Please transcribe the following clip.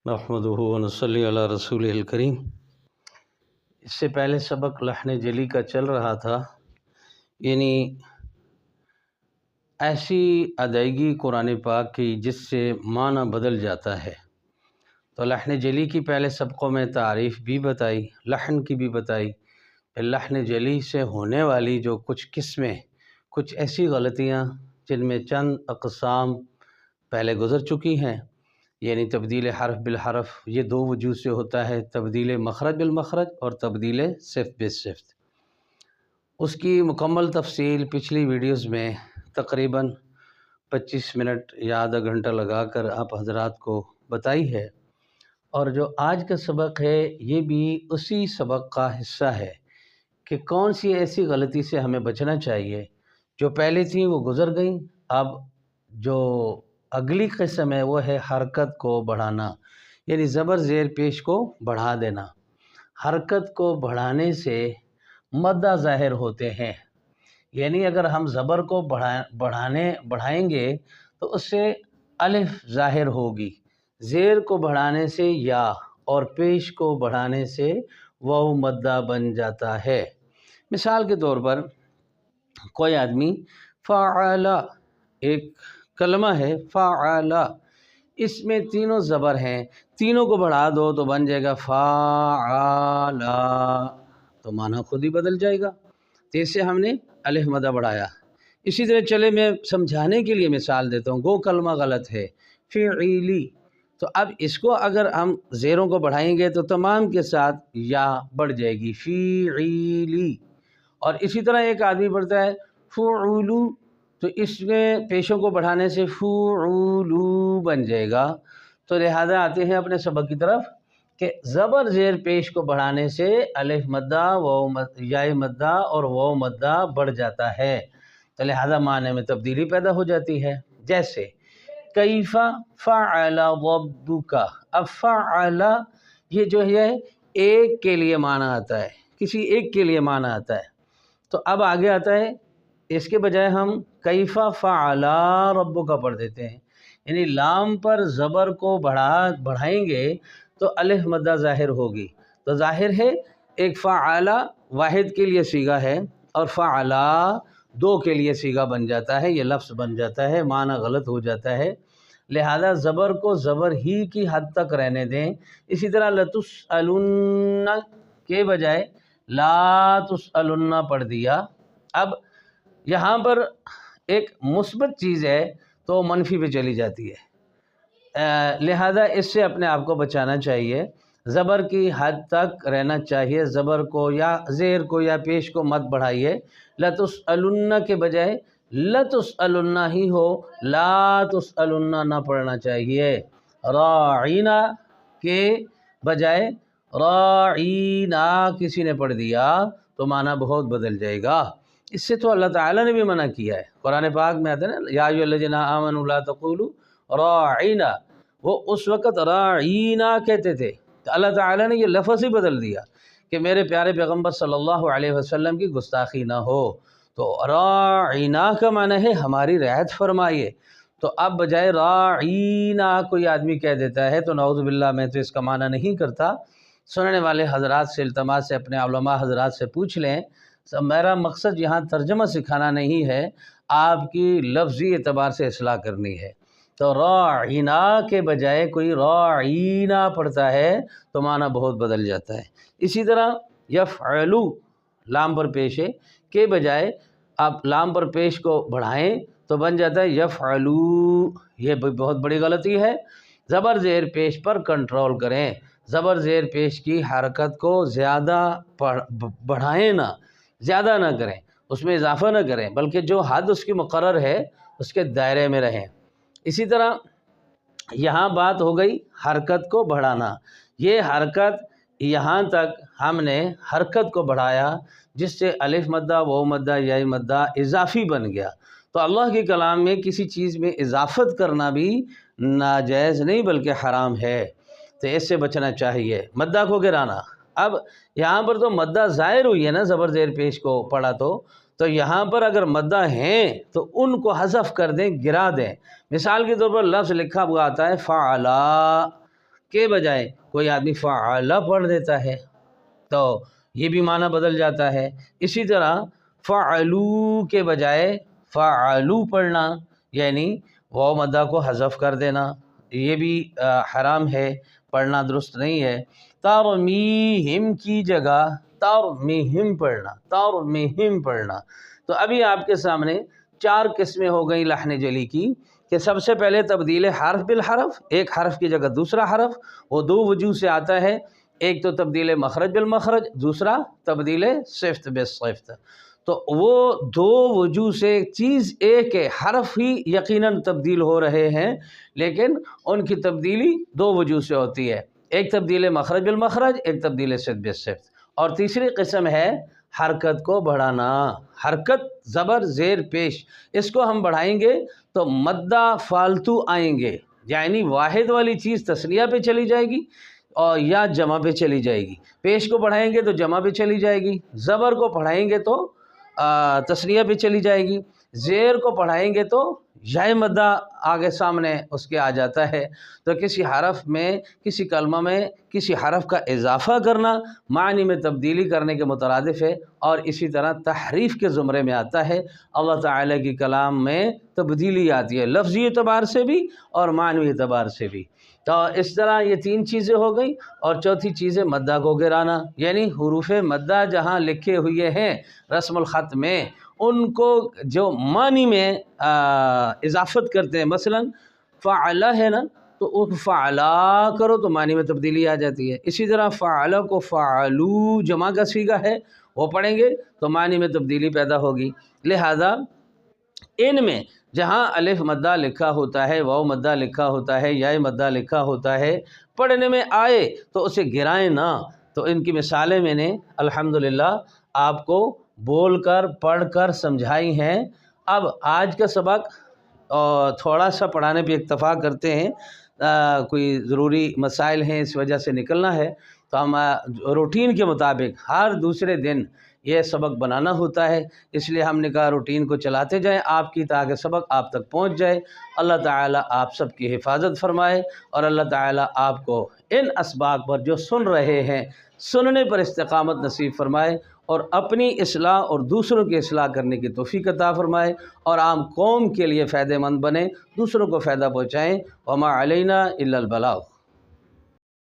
نحمدہ و نصلی علی رسولہ الکریم۔ اس سے پہلے سبق لحن جلی کا چل رہا تھا، یعنی ایسی ادائیگی قرآن پاک کی جس سے معنی بدل جاتا ہے۔ تو لحن جلی کی پہلے سبقوں میں تعریف بھی بتائی، لحن کی بھی بتائی، پھر لحن جلی سے ہونے والی جو کچھ قسمیں، کچھ ایسی غلطیاں جن میں چند اقسام پہلے گزر چکی ہیں، یعنی تبدیل حرف بالحرف، یہ دو وجوہ سے ہوتا ہے، تبدیل مخرج بالمخرج اور تبدیل صفت بالصفت۔ اس کی مکمل تفصیل پچھلی ویڈیوز میں تقریباً 25 منٹ یا آدھا گھنٹہ لگا کر آپ حضرات کو بتائی ہے، اور جو آج کا سبق ہے یہ بھی اسی سبق کا حصہ ہے کہ کون سی ایسی غلطی سے ہمیں بچنا چاہیے جو پہلے تھیں وہ گزر گئیں، اب جو اگلی قسم ہے وہ ہے حرکت کو بڑھانا، یعنی زبر زیر پیش کو بڑھا دینا۔ حرکت کو بڑھانے سے مدہ ظاہر ہوتے ہیں، یعنی اگر ہم زبر کو بڑھائیں گے تو اس سے الف ظاہر ہوگی، زیر کو بڑھانے سے یا اور پیش کو بڑھانے سے واو مدہ بن جاتا ہے۔ مثال کے طور پر کوئی آدمی فعل، ایک کلمہ ہے فعل، اس میں تینوں زبر ہیں، تینوں کو بڑھا دو تو بن جائے گا فعل، تو معنی خود ہی بدل جائے گا۔ تو اس سے ہم نے الف مدہ بڑھایا۔ اسی طرح چلے میں سمجھانے کے لیے مثال دیتا ہوں، گو کلمہ غلط ہے فعیلی، تو اب اس کو اگر ہم زیروں کو بڑھائیں گے تو تمام کے ساتھ یا بڑھ جائے گی فعیلی۔ اور اسی طرح ایک آدمی پڑھتا ہے فعولو، تو اس میں پیشوں کو بڑھانے سے فعولو بن جائے گا۔ تو لہذا آتے ہیں اپنے سبق کی طرف کہ زبر زیر پیش کو بڑھانے سے الف مدہ، یا مدہ اور واو مدہ بڑھ جاتا ہے، تو لہذا معنی میں تبدیلی پیدا ہو جاتی ہے۔ جیسے کیف فعل ربک، اب فعل یہ جو ہے ایک کے لیے معنی آتا ہے، کسی ایک کے لیے معنی آتا ہے، تو اب آگے آتا ہے اس کے بجائے ہم کیف فعل ربک پڑھ دیتے ہیں، یعنی لام پر زبر کو بڑھائیں گے تو الف مدہ ظاہر ہوگی، تو ظاہر ہے ایک فعل واحد کے لیے صیغہ ہے اور فعلا دو کے لیے صیغہ بن جاتا ہے، یہ لفظ بن جاتا ہے، معنی غلط ہو جاتا ہے، لہذا زبر کو زبر ہی کی حد تک رہنے دیں۔ اسی طرح لتسألن کے بجائے لا تسألن پڑھ دیا، اب یہاں پر ایک مثبت چیز ہے تو منفی پہ چلی جاتی ہے، لہذا اس سے اپنے آپ کو بچانا چاہیے، زبر کی حد تک رہنا چاہیے، زبر کو یا زیر کو یا پیش کو مت بڑھائیے۔ لتسألن کے بجائے لتسألن ہی ہو، لا تسألن نہ پڑھنا چاہیے۔ راعینا کے بجائے راعینا کسی نے پڑھ دیا تو معنی بہت بدل جائے گا۔ اس سے تو اللہ تعالیٰ نے بھی منع کیا ہے، قرآن پاک میں آتا ہے نا یا ایھا الذین آمنوا لا تقولوا راعینا، وہ اس وقت راعینا کہتے تھے، تو اللہ تعالیٰ نے یہ لفظ ہی بدل دیا کہ میرے پیارے پیغمبر صلی اللہ علیہ وسلم کی گستاخی نہ ہو، تو راعینا کا معنی ہے ہماری رعایت فرمائیے، تو اب بجائے راعینا کوئی آدمی کہہ دیتا ہے تو نعوذ باللہ میں تو اس کا معنی نہیں کرتا، سننے والے حضرات سے التماس سے اپنے علماء حضرات سے پوچھ لیں، میرا مقصد یہاں ترجمہ سکھانا نہیں ہے، آپ کی لفظی اعتبار سے اصلاح کرنی ہے، تو راعینا کے بجائے کوئی راعینا پڑھتا ہے تو معنی بہت بدل جاتا ہے۔ اسی طرح یفعلو لام پر پیش ہے کے بجائے آپ لام پر پیش کو بڑھائیں تو بن جاتا ہے یفعلو، یہ بہت بڑی غلطی ہے، زبر زیر پیش پر کنٹرول کریں، زبر زیر پیش کی حرکت کو زیادہ بڑھائیں نہ، زیادہ نہ کریں، اس میں اضافہ نہ کریں، بلکہ جو حد اس کی مقرر ہے اس کے دائرے میں رہیں۔ اسی طرح یہاں بات ہو گئی حرکت کو بڑھانا، یہ حرکت یہاں تک ہم نے حرکت کو بڑھایا جس سے الف مدہ، واو مدہ، یا مدہ اضافی بن گیا، تو اللہ کے کلام میں کسی چیز میں اضافت کرنا بھی ناجائز نہیں بلکہ حرام ہے، تو اس سے بچنا چاہیے۔ مدہ کو گرانا، اب یہاں پر تو مدہ ظاہر ہوئی ہے نا، زبر زیر پیش کو پڑھا تو یہاں پر اگر مدہ ہیں تو ان کو حذف کر دیں، گرا دیں۔ مثال کے طور پر لفظ لکھا ہوا آتا ہے فعلا کے بجائے کوئی آدمی فعلا پڑھ دیتا ہے تو یہ بھی معنی بدل جاتا ہے۔ اسی طرح فعلو کے بجائے فعلو پڑھنا یعنی واو مدہ کو حذف کر دینا، یہ بھی حرام ہے، پڑھنا درست نہیں ہے۔ ترمیہم کی جگہ ترمیہم پڑھنا، ترمیہم پڑھنا۔ تو ابھی آپ کے سامنے 4 قسمیں ہو گئی لحن جلی کی، کہ سب سے پہلے تبدیل حرف بالحرف، ایک حرف کی جگہ دوسرا حرف، وہ 2 وجوہ سے آتا ہے، ایک تو تبدیل مخرج بالمخرج، دوسرا تبدیل صفت بالصفت۔ تو وہ 2 وجوہ سے چیز ایک ہے، حرف ہی یقیناً تبدیل ہو رہے ہیں لیکن ان کی تبدیلی 2 وجوہ سے ہوتی ہے، ایک تبدیل مخرج بالمخرج، ایک تبدیل صفت بالصفت۔ اور تیسری قسم ہے حرکت کو بڑھانا، حرکت زبر زیر پیش، اس کو ہم بڑھائیں گے تو مدہ فالتو آئیں گے، یعنی واحد والی چیز تثنیہ پہ چلی جائے گی اور یا جمع پہ چلی جائے گی، پیش کو بڑھائیں گے تو جمع پہ چلی جائے گی، زبر کو پڑھائیں گے تو تثنیہ پہ چلی جائے گی، زیر کو پڑھائیں گے تو یا مدہ آگے سامنے اس کے آ جاتا ہے۔ تو کسی حرف میں، کسی کلمہ میں کسی حرف کا اضافہ کرنا معنی میں تبدیلی کرنے کے مترادف ہے، اور اسی طرح تحریف کے زمرے میں آتا ہے۔ اللہ تعالیٰ کی کلام میں تبدیلی آتی ہے لفظی اعتبار سے بھی اور معنوی اعتبار سے بھی۔ تو اس طرح یہ 3 چیزیں ہو گئی، اور چوتھی چیز ہے مدہ کو گرانا، یعنی حروف مدہ جہاں لکھے ہوئے ہیں رسم الخط میں ان کو جو معنی میں اضافت کرتے ہیں، مثلا فعلا ہے نا تو فعلا کرو تو معنی میں تبدیلی آ جاتی ہے، اسی طرح فعلا کو فعلو جمع کا صیغہ ہے وہ پڑھیں گے تو معنی میں تبدیلی پیدا ہوگی۔ لہذا ان میں جہاں الف مدہ لکھا ہوتا ہے، واو مدہ لکھا ہوتا ہے، یا مدہ لکھا ہوتا ہے، پڑھنے میں آئے تو اسے گرائیں نہ۔ تو ان کی مثالیں میں نے الحمدللہ آپ کو بول کر پڑھ کر سمجھائی ہیں۔ اب آج کا سبق تھوڑا سا پڑھانے پہ اکتفا کرتے ہیں، کوئی ضروری مسائل ہیں اس وجہ سے نکلنا ہے، تو ہم روٹین کے مطابق ہر دوسرے دن یہ سبق بنانا ہوتا ہے، اس لیے ہم نے کہا روٹین کو چلاتے جائیں آپ کی، تاکہ سبق آپ تک پہنچ جائے۔ اللہ تعالیٰ آپ سب کی حفاظت فرمائے، اور اللہ تعالیٰ آپ کو ان اسباق پر جو سن رہے ہیں سننے پر استقامت نصیب فرمائے، اور اپنی اصلاح اور دوسروں کی اصلاح کرنے کی توفیق عطا فرمائے، اور عام قوم کے لیے فائدہ مند بنیں، دوسروں کو فائدہ پہنچائیں۔ وما علینا الا البلاغ۔